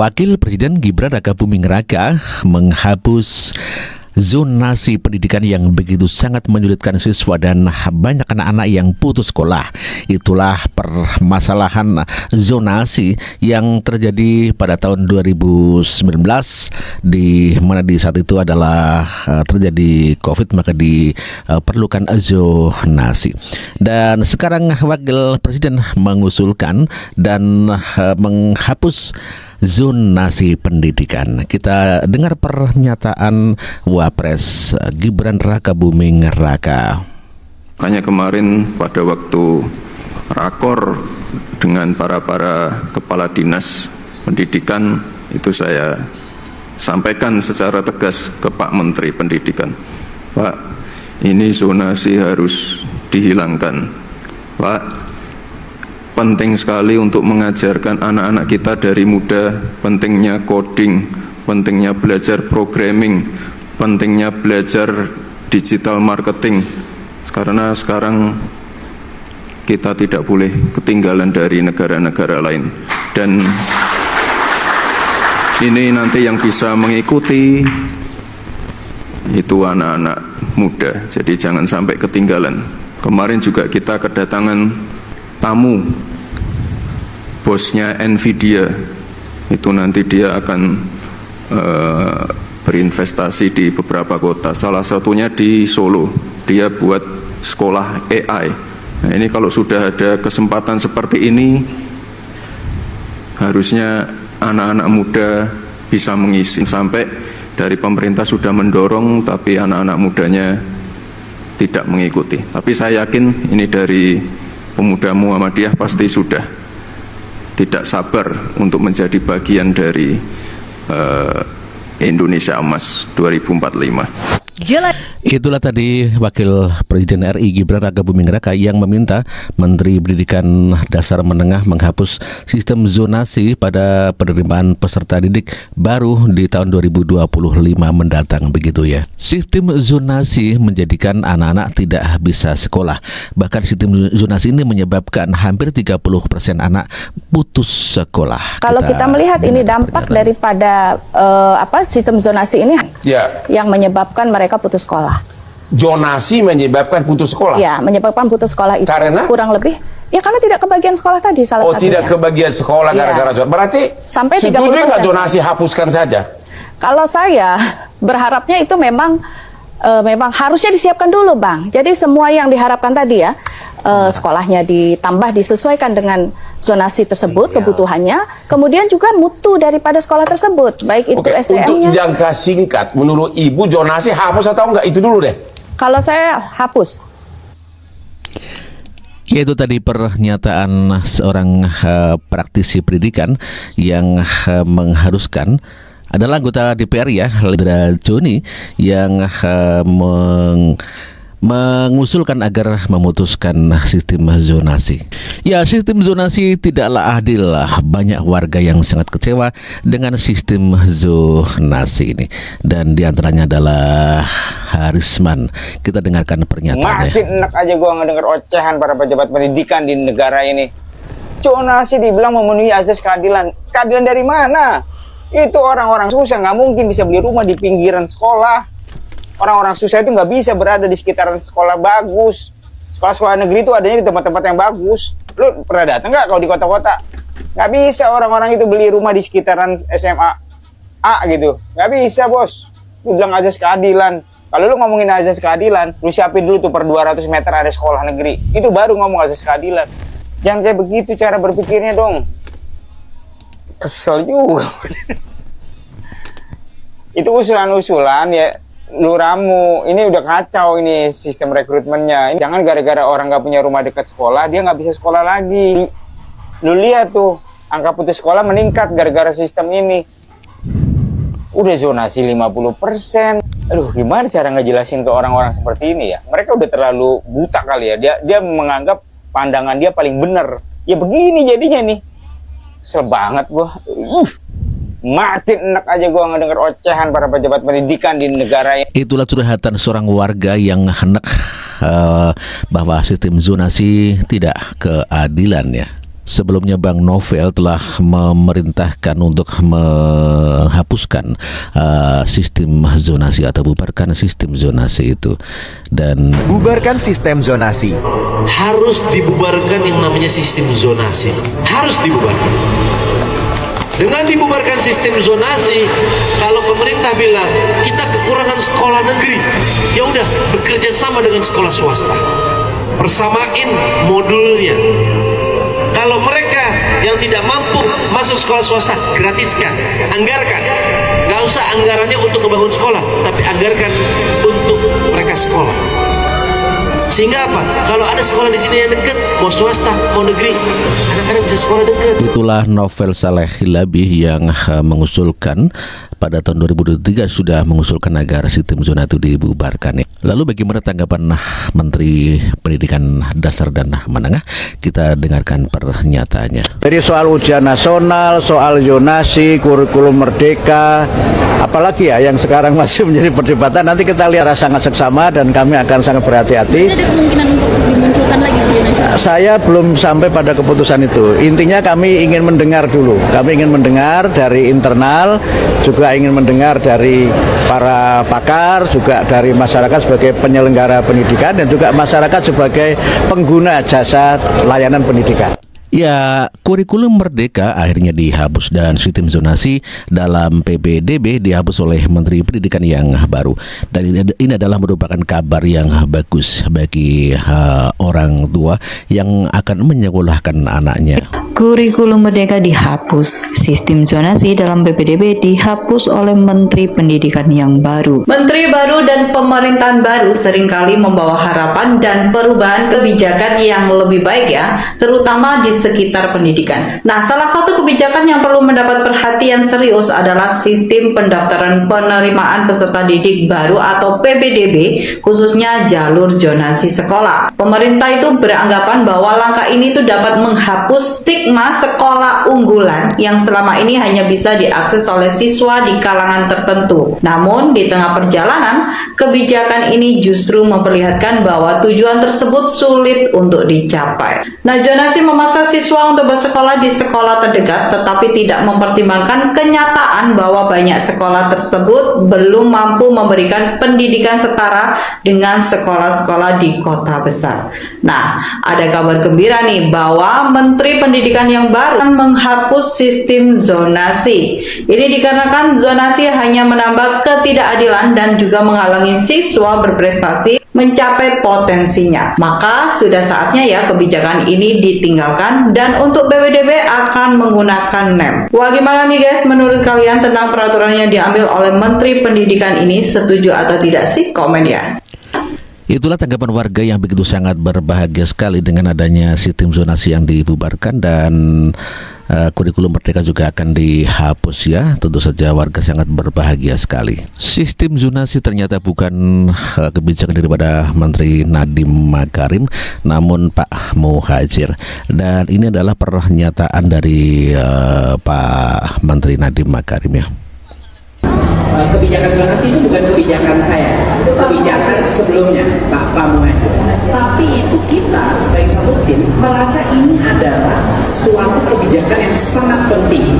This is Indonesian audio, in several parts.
Wakil Presiden Gibran Rakabuming Raka menghapus zonasi pendidikan yang begitu sangat menyulitkan siswa dan banyak anak-anak yang putus sekolah. Itulah permasalahan zonasi yang terjadi pada tahun 2019 di mana di saat itu adalah terjadi COVID, maka diperlukan zonasi. Dan sekarang Wakil Presiden mengusulkan dan menghapus zonasi pendidikan. Kita dengar pernyataan Wapres Gibran Rakabuming Raka. Hanya kemarin pada waktu rakor dengan para kepala dinas pendidikan itu saya sampaikan secara tegas ke Pak Menteri Pendidikan, Pak, ini zonasi harus dihilangkan. Pak, penting sekali untuk mengajarkan anak-anak kita dari muda, pentingnya coding, pentingnya belajar programming, pentingnya belajar digital marketing. Karena sekarang kita tidak boleh ketinggalan dari negara-negara lain. Dan ini nanti yang bisa mengikuti itu anak-anak muda. Jadi jangan sampai ketinggalan. Kemarin juga kita kedatangan tamu, bosnya Nvidia, itu nanti dia akan berinvestasi di beberapa kota, salah satunya di Solo. Dia buat sekolah AI. Nah, ini kalau sudah ada kesempatan seperti ini, harusnya anak-anak muda bisa mengisi. Sampai dari pemerintah sudah mendorong, tapi anak-anak mudanya tidak mengikuti. Tapi saya yakin ini dari pemuda Muhammadiyah pasti sudah tidak sabar untuk menjadi bagian dari Indonesia Emas 2045. Itulah tadi Wakil Presiden RI Gibran Rakabuming Raka yang meminta Menteri Pendidikan Dasar Menengah menghapus sistem zonasi pada penerimaan peserta didik baru di tahun 2025 mendatang, begitu ya. Sistem zonasi menjadikan anak-anak tidak bisa sekolah. Bahkan sistem zonasi ini menyebabkan hampir 30% anak putus sekolah. Kalau kita melihat ini dampak daripada sistem zonasi ini yang menyebabkan mereka putus sekolah. Zonasi menyebabkan putus sekolah? Ya, menyebabkan putus sekolah itu karena? Kurang lebih, ya karena tidak kebagian sekolah tadi salah satunya. Tidak kebagian sekolah gara-gara zonasi. Berarti sampai setuju nggak zonasi hapuskan saja? Kalau saya berharapnya itu memang harusnya disiapkan dulu, Bang. Jadi semua yang diharapkan tadi ya, sekolahnya ditambah, disesuaikan dengan zonasi tersebut, kebutuhannya, kemudian juga mutu daripada sekolah tersebut, baik itu SDM-nya. Untuk jangka singkat, menurut Ibu zonasi hapus atau enggak? Itu dulu deh. Kalau saya hapus. Yaitu tadi pernyataan seorang praktisi pendidikan yang mengharuskan adalah anggota DPR ya, Ledra Joni, yang mengusulkan agar memutuskan sistem zonasi. Ya, sistem zonasi tidaklah adil. Banyak warga yang sangat kecewa dengan sistem zonasi ini. Dan diantaranya adalah Harisman. Kita dengarkan pernyataannya. Makin enak aja gua ngedenger ocehan para pejabat pendidikan di negara ini. Zonasi dibilang memenuhi azas keadilan. Keadilan dari mana? Itu orang-orang susah nggak mungkin bisa beli rumah di pinggiran sekolah. Orang-orang susah itu nggak bisa berada di sekitaran sekolah bagus. Sekolah-sekolah negeri itu adanya di tempat-tempat yang bagus. Lu pernah datang nggak kalau di kota-kota? Nggak bisa orang-orang itu beli rumah di sekitaran SMA A gitu. Nggak bisa, bos. Lu bilang azas keadilan. Kalau lu ngomongin azas keadilan, lu siapin dulu tuh per 200 meter ada sekolah negeri. Itu baru ngomong azas keadilan. Jangan kayak begitu cara berpikirnya dong. Kesel juga. Itu usulan-usulan ya. Lu ramu, ini udah kacau ini sistem rekrutmennya. Jangan gara-gara orang nggak punya rumah dekat sekolah, dia nggak bisa sekolah lagi. Lu lihat tuh, angka putus sekolah meningkat gara-gara sistem ini. Udah zonasi 50%. Aduh, gimana cara ngejelasin ke orang-orang seperti ini ya? Mereka udah terlalu buta kali ya. Dia menganggap pandangan dia paling bener. Ya begini jadinya nih. Kesel banget gua. Makin enak aja gua ngedenger ocehan para pejabat pendidikan di negara ini. Itulah curhatan seorang warga yang hendak bahwa sistem zonasi tidak keadilan ya. Sebelumnya Bang Novel telah memerintahkan untuk menghapuskan sistem zonasi atau bubarkan sistem zonasi itu. Dan Bubarkan sistem zonasi. Harus dibubarkan yang namanya sistem zonasi. Harus dibubarkan. Dengan dibubarkan sistem zonasi, kalau pemerintah bilang kita kekurangan sekolah negeri, ya udah bekerja sama dengan sekolah swasta. Persamain modulnya. Kalau mereka yang tidak mampu masuk sekolah swasta, gratiskan, anggarkan. Gak usah anggarannya untuk membangun sekolah, tapi anggarkan untuk mereka sekolah. Sehingga apa? Kalau ada sekolah di sini yang dekat, mau swasta, mau negeri, anak-anak bisa sekolah dekat. itulah Novel Saleh Hilabi yang mengusulkan pada tahun 2023 sudah mengusulkan agar sistem zona itu dibubarkan. Lalu bagaimana tanggapan Menteri Pendidikan Dasar dan Menengah? Kita dengarkan pernyataannya. Jadi soal ujian nasional, soal zonasi, kurikulum merdeka, apalagi ya yang sekarang masih menjadi perdebatan, nanti kita lihat sangat seksama dan kami akan sangat berhati-hati. Ada kemungkinan untuk dimunculkan lagi ujian nasional? Saya belum sampai pada keputusan itu. Intinya kami ingin mendengar dulu. Kami ingin mendengar dari internal, juga ingin mendengar dari para pakar, juga dari masyarakat sebagai penyelenggara pendidikan dan juga masyarakat sebagai pengguna jasa layanan pendidikan. Ya, kurikulum merdeka akhirnya dihapus dan sistem zonasi dalam PPDB dihapus oleh Menteri Pendidikan yang baru. Dan ini adalah merupakan kabar yang bagus bagi orang tua yang akan menyekolahkan anaknya. Kurikulum merdeka dihapus, sistem zonasi dalam PPDB dihapus oleh Menteri Pendidikan yang baru. Menteri baru dan pemerintahan baru seringkali membawa harapan dan perubahan kebijakan yang lebih baik ya, terutama di sekitar pendidikan. Nah, salah satu kebijakan yang perlu mendapat perhatian serius adalah sistem pendaftaran penerimaan peserta didik baru atau PPDB, khususnya jalur zonasi sekolah. Pemerintah itu beranggapan bahwa langkah ini tuh dapat menghapus stigma sekolah unggulan yang selama ini hanya bisa diakses oleh siswa di kalangan tertentu. Namun, di tengah perjalanan, kebijakan ini justru memperlihatkan bahwa tujuan tersebut sulit untuk dicapai. Nah, zonasi memaksa siswa untuk bersekolah di sekolah terdekat, tetapi tidak mempertimbangkan kenyataan bahwa banyak sekolah tersebut belum mampu memberikan pendidikan setara dengan sekolah-sekolah di kota besar. Nah, ada kabar gembira nih bahwa Menteri Pendidikan yang baru akan menghapus sistem zonasi. Ini dikarenakan zonasi hanya menambah ketidakadilan dan juga menghalangi siswa berprestasi mencapai potensinya. Maka sudah saatnya ya kebijakan ini ditinggalkan dan untuk PPDB akan menggunakan NEM. Wah, gimana nih guys menurut kalian tentang peraturan yang diambil oleh Menteri Pendidikan ini? Setuju atau tidak sih? Komen ya. Itulah tanggapan warga yang begitu sangat berbahagia sekali dengan adanya sistem zonasi yang dibubarkan dan kurikulum merdeka juga akan dihapus ya. Tentu saja warga sangat berbahagia sekali. Sistem zonasi ternyata bukan kebijakan daripada Menteri Nadiem Makarim, namun Pak Muhadjir. Dan ini adalah pernyataan dari Pak Menteri Nadiem Makarim ya. Kebijakan zonasi itu bukan kebijakan saya, kebijakan sebelumnya Pak Muhadjir. Tapi itu kita sebagai satu tim merasa ini adalah suatu kebijakan yang sangat penting,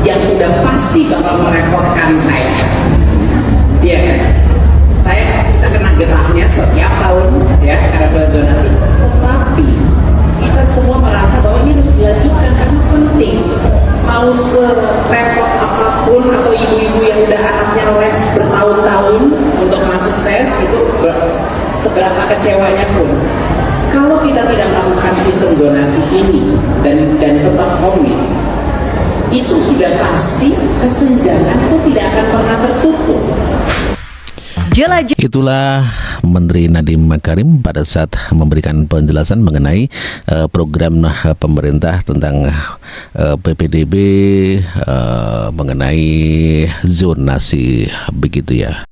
yang udah pasti bakal merepotkan saya. Iya kan? Kita kena getahnya setiap tahun ya karena bulan zonasi. Tetapi kita semua merasa bahwa ini harus dilanjutkan karena penting. Mau serepot apapun atau ibu-ibu yang udah anaknya les bertahun-tahun untuk masuk tes itu seberapa kecewanya pun, kalau kita tidak melakukan sistem zonasi ini dan tetap komit, itu sudah pasti kesenjangan itu tidak akan pernah tertutup. Itulah Menteri Nadiem Makarim pada saat memberikan penjelasan mengenai program pemerintah tentang PPDB mengenai zonasi begitu ya.